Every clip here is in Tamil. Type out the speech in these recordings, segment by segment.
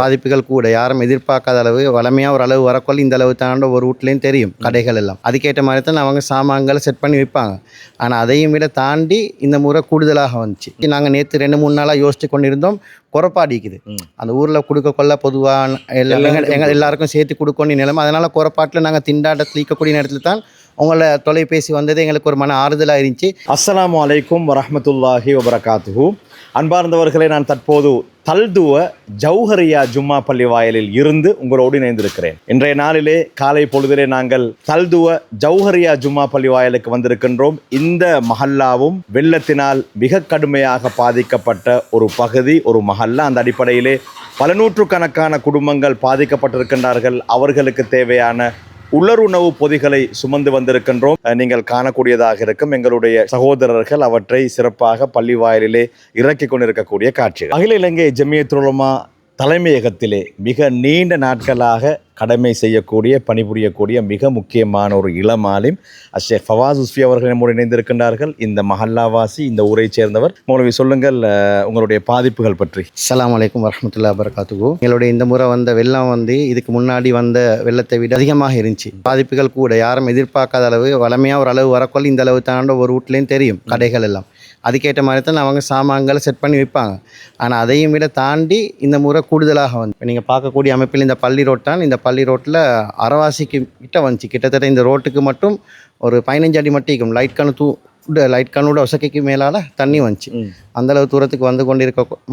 பாதிப்புகள் கூட யாரும் எதிர்பார்க்காத அளவு வளமையாக ஒரு அளவு வரக்கொள்ள இந்த அளவு தாண்ட ஒரு வீட்லேயும் தெரியும் கடைகள் எல்லாம். அதுக்கேற்ற மாதிரி தான் அவங்க சாமான்களை செட் பண்ணி வைப்பாங்க. ஆனால் அதையும் விட தாண்டி இந்த முறை கூடுதலாக வந்துச்சு. நாங்கள் நேற்று 2-3 நாளாக யோசிச்சு கொண்டிருந்தோம். குறைப்பாடிக்குது அந்த ஊரில் கொடுக்க கொள்ள பொதுவாக எங்கள் எல்லாருக்கும் சேர்த்து கொடுக்கணும் நிலைமை. அதனால் குறைப்பாட்டில் நாங்கள் திண்டாட்டத்தில் ஈக்கக்கூடிய நேரத்தில் தான் உங்களை தொலைபேசி வந்தது எங்களுக்கு ஒரு மன ஆறுதலாக இருந்துச்சு. அஸ்ஸலாமு அலைக்கும் வரஹ்மத்துல்லாஹி வபரகாத்துஹு. அன்பார்ந்தவர்களே, நான் தற்போது தல்துவ ஜௌஹரியா ஜும்மா பள்ளி வாயிலில் இருந்து உங்களோடு இணைந்திருக்கிறேன். இன்றைய நாளிலே காலை பொழுதிலே நாங்கள் தல்துவ ஜௌஹரியா ஜும்மா பள்ளி வாயிலுக்கு வந்திருக்கின்றோம். இந்த மஹல்லாவும் வெள்ளத்தினால் மிக கடுமையாக பாதிக்கப்பட்ட ஒரு பகுதி, ஒரு மஹல்லா. அந்த அடிப்படையிலே பல நூற்றுக்கணக்கான குடும்பங்கள் பாதிக்கப்பட்டிருக்கின்றார்கள். அவர்களுக்கு தேவையான உலருணவு பொதிகளை சுமந்து வந்திருக்கின்றோம். நீங்கள் காணக்கூடியதாக இருக்கும் எங்களுடைய சகோதரர்கள் அவற்றை சிறப்பாக பள்ளி வாயிலே இறக்கி கொண்டிருக்கக்கூடிய காட்சிகள். அகில இலங்கை ஜமியத்துல் உலமா தலைமையகத்திலே மிக நீண்ட நாட்களாக கடமை செய்யக்கூடிய பணிபுரியக்கூடிய மிக முக்கியமான ஒரு இளமாலிம் ஷேக் ஃபவாஸ் உஸ்ஃபி அவர்கள் நம்மோடு இணைந்திருக்கின்றார்கள். இந்த மஹல்லாவாசி, இந்த ஊரை சேர்ந்தவர். மௌலவி, சொல்லுங்கள் உங்களுடைய பாதிப்புகள் பற்றி. அஸ்ஸலாமு அலைக்கும் வரஹ்மத்துல்லாஹி வபரகாத்துஹு. எங்களுடைய இந்த முறை வந்த வெள்ளம் இதுக்கு முன்னாடி வந்த வெள்ளத்தை விட அதிகமாக இருந்துச்சு. பாதிப்புகள் கூட யாரும் எதிர்பார்க்காத அளவு வளமையாக ஒரு அளவு வரக்கொள்ள இந்த அளவு தாண்ட ஒரு வீட்லேயும் தெரியும் கடைகள் எல்லாம். அதுக்கேற்ற மாதிரி தான் அவங்க சாமான்களை செட் பண்ணி வைப்பாங்க. ஆனால் அதையும் விட தாண்டி இந்த முறை கூடுதலாக வந்து நீங்கள் பார்க்கக்கூடிய அமைப்பில் இந்த பள்ளி ரோட் தான். இந்த பள்ளி ரோட்டில் அரைவாசிக்கு கிட்ட வந்துச்சு. கிட்டத்தட்ட இந்த ரோட்டுக்கு மட்டும் ஒரு 15 அடி மட்டும் இருக்கும். லைட் கண்ணோட ஒசக்கைக்கு மேலால் தண்ணி வந்துச்சு. அந்தளவு தூரத்துக்கு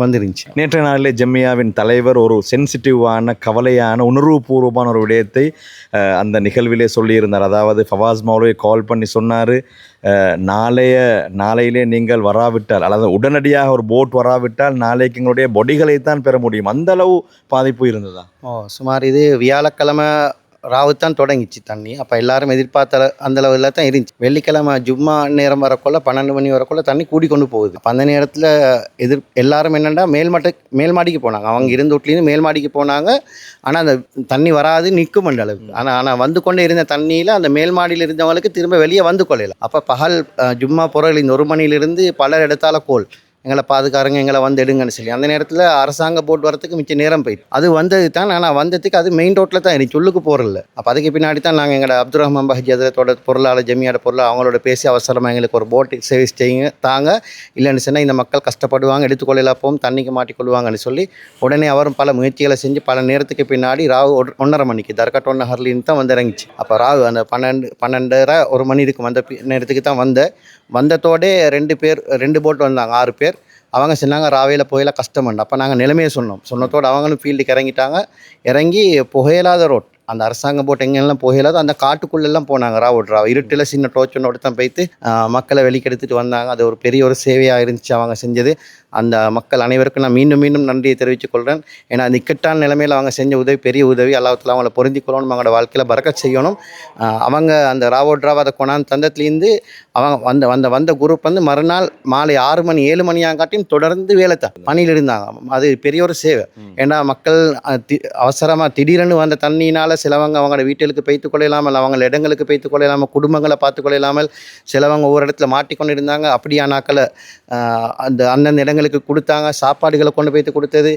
வந்துருந்துச்சு. நேற்றைய நாளிலே ஜம்மியாவின் தலைவர் ஒரு சென்சிட்டிவான, கவலையான, உணர்வுபூர்வமான ஒரு விடயத்தை அந்த நிகழ்விலே சொல்லியிருந்தார். அதாவது ஃபவாஸ் மௌலவி கால் பண்ணி சொன்னார், நாளையிலே நீங்கள் வராவிட்டால், அதாவது உடனடியாக ஒரு போட் வராவிட்டால் நாளைக்கு எங்களுடைய பொடிகளைத்தான் பெற முடியும். அந்த அளவு பாதிப்பு இருந்ததா? சுமார் இது வியாழக்கிழமை ராவுத்தான் தொடங்கிச்சு தண்ணி. அப்போ எல்லாரும் எதிர்பார்த்த அந்த அளவில் தான் இருந்துச்சு. வெள்ளிக்கிழமை ஜும்மா நேரம் வரக்குள்ள 12 மணி வரக்குள்ள தண்ணி கூடிக்கொண்டு போகுது. அப்போ அந்த நேரத்தில் எல்லாரும் என்னென்னா மேல்மாடிக்கு போனாங்க. அவங்க இருந்த வீட்லேருந்து மேல்மாடிக்கு போனாங்க. ஆனால் அந்த தண்ணி வராது, நிற்கும் அந்த அளவுக்கு. ஆனால் வந்து கொண்டே இருந்த தண்ணியில் அந்த மேல்மாடியில் இருந்தவங்களுக்கு திரும்ப வெளியே வந்து கொள்ளலாம். அப்போ பகல் ஜும்மா பொருள் இந்த 1 மணிலிருந்து பலர் இடத்தால கோல் எங்களை பாதுகாருங்க, எங்களை வந்து எடுங்கன்னு சொல்லி அந்த நேரத்தில் அரசாங்க போட் வரத்துக்கு மிச்ச நேரம் போயிட்டு அது வந்தது தான். ஆனால் வந்ததுக்கு அது மெயின் ரோட்டில் தான் இருந்துச்சு, உள்ளுக்கு போகிறதில்ல. அப்போ அதுக்கு பின்னாடி தான் நாங்கள் எங்களோட அப்துல் ரஹ்மான் பஹஜி அதோட பொருளாளர், ஜமியோட பொருளாளர் அவங்களோட பேசி அவசரமாக எங்களுக்கு ஒரு போட் சர்வீஸ் செய்யுங்க தாங்க, இல்லைன்னு சொன்னால் இந்த மக்கள் கஷ்டப்படுவாங்க, எடுத்துக்கொள்ளலாம் போகும், தண்ணிக்கு மாட்டிக்கொள்வாங்கன்னு சொல்லி உடனே அவரும் பல முயற்சிகளை செஞ்சு பல நேரத்துக்கு பின்னாடி ராவு 1:30 மணிக்கு தர்கட் 1 ஹர்லின்னு தான் வந்து இறங்கிச்சு. அப்போ ராவு அந்த 12:30 1 மணி இருக்கும் அந்த நேரத்துக்கு தான் வந்ததோடே 2 போட் வந்தாங்க, 6 பேர். அவங்க சொன்னாங்க ராவையில் புகையில கஷ்டமண்டு. அப்போ நாங்கள் நிலைமையை சொன்னதோடு அவங்களும் ஃபீல்டுக்கு இறங்கி புகையில்லாத ரோட், அந்த அரசாங்க போட் எங்கெல்லாம் புகையில்லாதோ அந்த காட்டுக்குள்ளெல்லாம் போனாங்க. ராவ் இருட்டில் சின்ன டோச்சனோடு தான் போய்த்து மக்களை வெளிக்கெடுத்துட்டு வந்தாங்க. அது ஒரு பெரிய ஒரு சேவையாக இருந்துச்சு அவங்க செஞ்சது. அந்த மக்கள் அனைவருக்கும் நான் மீண்டும் நன்றியை தெரிவித்துக் கொள்கிறேன். ஏன்னா அந்த இக்கட்டான நிலைமையில் அவங்க செஞ்ச உதவி பெரிய உதவி. அல்லாஹ்வுத்தாலா அவங்கள பொருந்தி கொள்ளணும், அவங்களோட வாழ்க்கையில் பரக்கத் செய்யணும். அவங்க அந்த ராவ் அதை கொண்டாந்து தந்தத்துலேருந்து அவங்க வந்த குரூப் மறுநாள் மாலை 6 மணி 7 மணியாங்காட்டியும் தொடர்ந்து வேலை தான் பணியில் இருந்தாங்க. அது பெரிய ஒரு சேவை. ஏன்னா மக்கள் அவசரமாக திடீரென்னு வந்த தண்ணியினால் சிலவங்க அவங்களோட வீட்டுக்கு பெய்த்து கொள்ளலாமல், அவங்கள இடங்களுக்கு பெய்த்து கொள்ளலாமல், குடும்பங்களை பார்த்து கொள்ளலாமல் சிலவங்க ஒவ்வொரு இடத்துல மாட்டிக்கொண்டு இருந்தாங்க. அப்படியானாக்களை அந்தந்த இடங்களுக்கு கொடுத்தாங்க. சாப்பாடுகளை கொண்டு போய்த்து கொடுத்தது,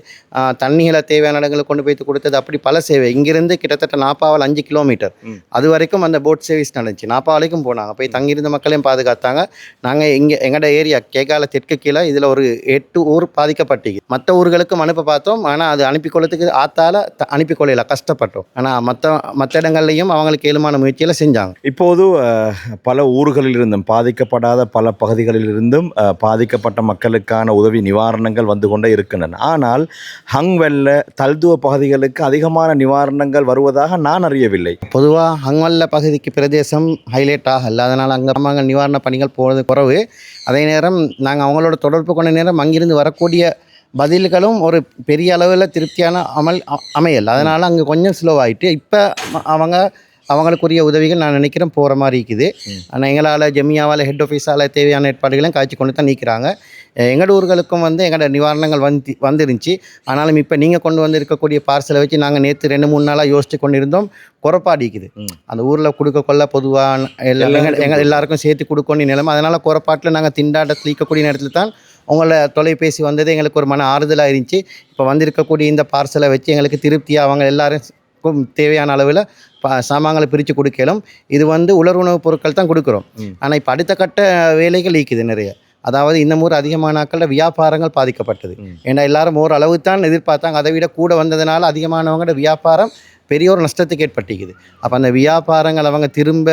தண்ணிகளை தேவையான இடங்களுக்கு கொண்டு போய்த்து கொடுத்தது. அப்படி பல சேவை. இங்கிருந்து கிட்டத்தட்ட 5 கிலோமீட்டர் அது வரைக்கும் அந்த போட் சர்வீஸ் நடந்துச்சு. வரைக்கும் போனாங்க, போய் தங்கியிருந்த மக்களையும் பாதுகாத்தாங்க. நாங்கள் எங்களோட ஏரியா கேகால தெற்கு கீழே இதில் ஒரு 8 ஊர் பாதிக்கப்பட்டீங்க. மற்ற ஊர்களுக்கும் அனுப்ப பார்த்தோம். ஆனால் அது அனுப்பிக்கொள்ளத்துக்கு ஆத்தால அனுப்பிக்கொள்ளல, கஷ்டப்பட்டோம். ஆனால் மற்ற இடங்கள்லையும் அவங்களுக்கு ஏழுமான முயற்சியில் செஞ்சாங்க. இப்போது பல ஊர்களில் இருந்தும் பாதிக்கப்படாத பல பகுதிகளில் இருந்தும் பாதிக்கப்பட்ட மக்களுக்கான உதவி நிவாரணங்கள் வந்து கொண்டே இருக்கின்றன. ஆனால் ஹங்வெல்ல, தல்துவ பகுதிகளுக்கு அதிகமான நிவாரணங்கள் வருவதாக நான் அறியவில்லை. பொதுவாக ஹங்வெல்ல பகுதிக்கு பிரதேசம் ஹைலைட் ஆகல, அதனால் அங்கே நிவாரண பணிகள் போகிறது குறைவு. அதே நேரம் நாங்கள் அவங்களோட தொடர்பு கொண்ட நேரம் அங்கிருந்து வரக்கூடிய பதில்களும் ஒரு பெரிய அளவில் திருப்தியான அமையல். அதனால் அங்கே கொஞ்சம் ஸ்லோவாகிட்டு இப்போ அவங்களுக்குரிய உதவிகள் நான் நினைக்கிறேன் போகிற மாதிரி இருக்குது. ஆனால் எங்களால் ஜமியாவால் ஹெட் ஆஃபீஸால் தேவையான ஏற்பாடுகளையும் காய்ச்சி கொண்டு தான் நீக்கிறாங்க. எங்களோட ஊர்களுக்கும் எங்களோட நிவாரணங்கள் வந்துருந்துச்சு. ஆனாலும் இப்போ நீங்கள் கொண்டு வந்து இருக்கக்கூடிய பார்சலை வச்சு நாங்கள் நேற்று 2-3 நாளாக யோசித்து கொண்டிருந்தோம். குறைப்பாடிக்குது அந்த ஊரில் கொடுக்க கொள்ள பொதுவாக எல்லாருக்கும் சேர்த்து கொடுக்கணும் நிலைமை. அதனால் குறைப்பாட்டில் நாங்கள் திண்டாட்டத்தில் ஈக்கக்கூடிய நேரத்தில் தான் உங்களோட தொலைபேசி வந்தது எங்களுக்கு ஒரு மன ஆறுதலாக இருந்துச்சு. இப்போ வந்திருக்கக்கூடிய இந்த பார்சலை வச்சு எங்களுக்கு திருப்தியாக அவங்க எல்லாருக்கும் தேவையான அளவில் சாமான்களை பிரித்து கொடுக்கலும். இது வந்து உலர் உணவுப் பொருட்கள் தான் கொடுக்குறோம். ஆனால் இப்போ அடுத்த கட்ட வேலைகள் ஈக்குது நிறைய. அதாவது இந்த முறை அதிகமான நாட்களில் வியாபாரங்கள் பாதிக்கப்பட்டது. ஏன்னா எல்லாரும் ஓர் அளவு தான் எதிர்பார்த்தாங்க. அதை விட கூட வந்ததுனால அதிகமானவங்களோட வியாபாரம் பெரிய ஒரு நஷ்டத்துக்கு ஏற்பட்டிக்குது. அப்போ அந்த வியாபாரங்கள் அவங்க திரும்ப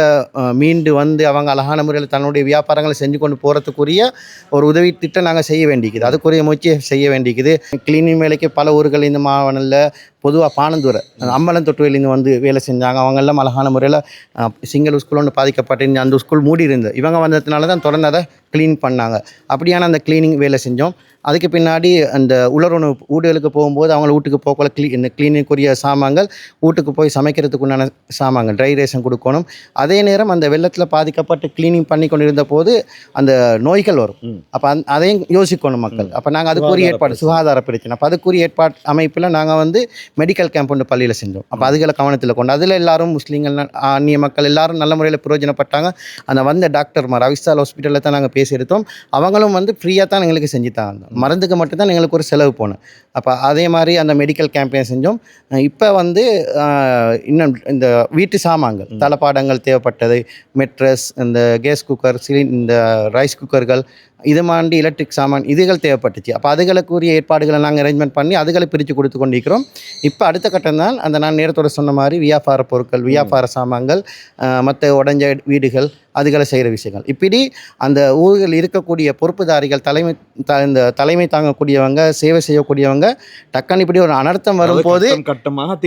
மீண்டு வந்து அவங்க அழகான முறையில் தன்னுடைய வியாபாரங்களை செஞ்சு கொண்டு போகிறதுக்குரிய ஒரு உதவி திட்டம் நாங்கள் செய்ய வேண்டிக்குது. அதுக்குரிய முயற்சியை செய்ய வேண்டிக்குது. கிளீனிங் வேலைக்கு பல ஊர்கள் இந்த மாவட்டத்தில் பொதுவாக பானந்தூரை அம்பலந்தொட்டுவேலிருந்து வந்து வேலை செஞ்சாங்க. அவங்கெல்லாம் அழகான முறையில் சிங்கிள் ஸ்கூல் ஒன்று பாதிக்கப்பட்டு அந்த ஸ்கூல் மூடி இருந்தது. இவங்க வந்ததுனால தான் தொடர்ந்து அதை க்ளீன் பண்ணாங்க. அப்படியான அந்த க்ளீனிங் வேலை செஞ்சோம். அதுக்கு பின்னாடி அந்த உலருணவு வீடுகளுக்கு போகும்போது அவங்க வீட்டுக்கு போகல இந்த க்ளீனிங்குரிய சாமான்கள் வீட்டுக்கு போய் சமைக்கிறதுக்கு உண்டான சாமான்கள் ட்ரை ரேஷன் கொடுக்கணும். அதே நேரம் அந்த வெள்ளத்தில் பாதிக்கப்பட்டு க்ளீனிங் பண்ணி கொண்டு இருந்த போது அந்த நோய்கள் வரும். அப்போ அதையும் யோசிக்கணும் மக்கள். அப்போ நாங்கள் அதுக்குரிய ஏற்பாடு சுகாதார பிரச்சனை. அப்போ அதுக்குரிய ஏற்பாடு அமைப்பில் நாங்கள் வந்து மெடிக்கல் கேம்ப் ஒன்று பள்ளியில் செஞ்சோம். அப்போ அதுகளை கவனத்தில் கொண்டு அதில் எல்லாரும் முஸ்லீம்கள் அந்நிய மக்கள் எல்லாரும் நல்ல முறையில் பிரயோஜனப்பட்டாங்க. அந்த வந்த டாக்டர்மார் அவிஸ்தால் ஹாஸ்பிட்டலில் தான் நாங்கள் பேசி எடுத்தோம். அவங்களும் வந்து ஃப்ரீயாக தான் எங்களுக்கு செஞ்சுட்டாங்க. மருந்துக்கு மட்டும்தான் எங்களுக்கு ஒரு செலவு போனேன். அப்போ அதே மாதிரி அந்த மெடிக்கல் கேம்பெயின் செஞ்சோம். இப்போ வந்து இன்னும் இந்த வீட்டு சாமான்கள் தளபாடங்கள் தேவைப்பட்டது, மெட்ரஸ், இந்த கேஸ் குக்கர், இந்த ரைஸ் குக்கர்கள், இது மாதிரி எலக்ட்ரிக் சாமான் இதுகள் தேவைப்பட்டுச்சு. அப்போ அதுகளுக்குரிய ஏற்பாடுகளை நாங்கள் அரேஞ்ச்மெண்ட் பண்ணி அதுகளை பிரித்து கொடுத்து கொண்டிருக்கிறோம். இப்போ அடுத்த கட்டம் தான் அந்த நான் நேரத்தோடு சொன்ன மாதிரி வியாபார பொருட்கள், வியாபார சாமான்கள், மற்ற உடஞ்ச வீடுகள் அதுகளை செய்கிற விஷயங்கள். இப்படி அந்த ஊரில் இருக்கக்கூடிய பொறுப்புதாரிகள் இந்த தலைமை தாங்கக்கூடியவங்க, சேவை செய்யக்கூடியவங்க டக்குன்னு இப்படி ஒரு அனர்த்தம் வரும்போது கட்டமாக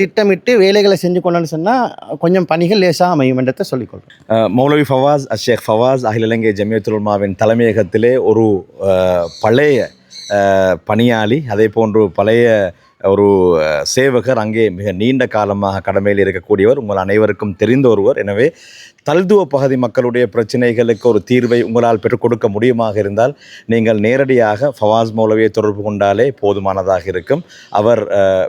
திட்டமிட்டு வேலைகளை செஞ்சு கொண்டோன்னு சொன்னால் கொஞ்சம் பணிகள் லேசாக அமையும் என்றதை சொல்லிக்கொள்கிறோம். மௌலவி ஃபவாஸ் ஷேக் ஃபவாஸ் அகில இலங்கை ஜமியத்துல் உலமாவின் தலைமையகத்திலே ஒரு பழைய பணியாளி, அதே போன்று பழைய ஒரு சேவகர், அங்கே மிக நீண்ட காலமாக கடமையில் இருக்கக்கூடியவர், உங்கள் அனைவருக்கும் தெரிந்த ஒருவர். எனவே தல்துவ பகுதி மக்களுடைய பிரச்சனைகளுக்கு ஒரு தீர்வை உங்களால் பெற்றுக் கொடுக்க முடியுமாக இருந்தால் நீங்கள் நேரடியாக ஃபவாஸ் மௌலவியை தொடர்பு கொண்டாலே போதுமானதாக இருக்கும். அவர்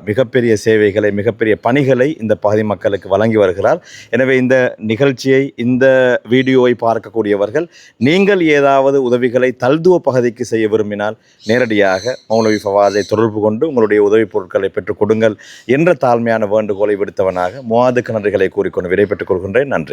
மிகப்பெரிய சேவைகளை, மிகப்பெரிய பணிகளை இந்த பகுதி மக்களுக்கு வழங்கி வருகிறார். எனவே இந்த நிகழ்ச்சியை, இந்த வீடியோவை பார்க்கக்கூடியவர்கள் நீங்கள் ஏதாவது உதவிகளை தல்துவ பகுதிக்கு செய்ய விரும்பினால் நேரடியாக மௌலவி ஃபவாஸை தொடர்பு கொண்டு உங்களுடைய உதவி பொருட்களை பெற்றுக் கொடுங்கள் என்ற தாழ்மையான வேண்டுகோளை விடுத்தவனாக முஆதுக்கு நன்றிகளை கூறிக்கொண்டு விடைபெற்றுக் கொள்கின்றேன். நன்றி.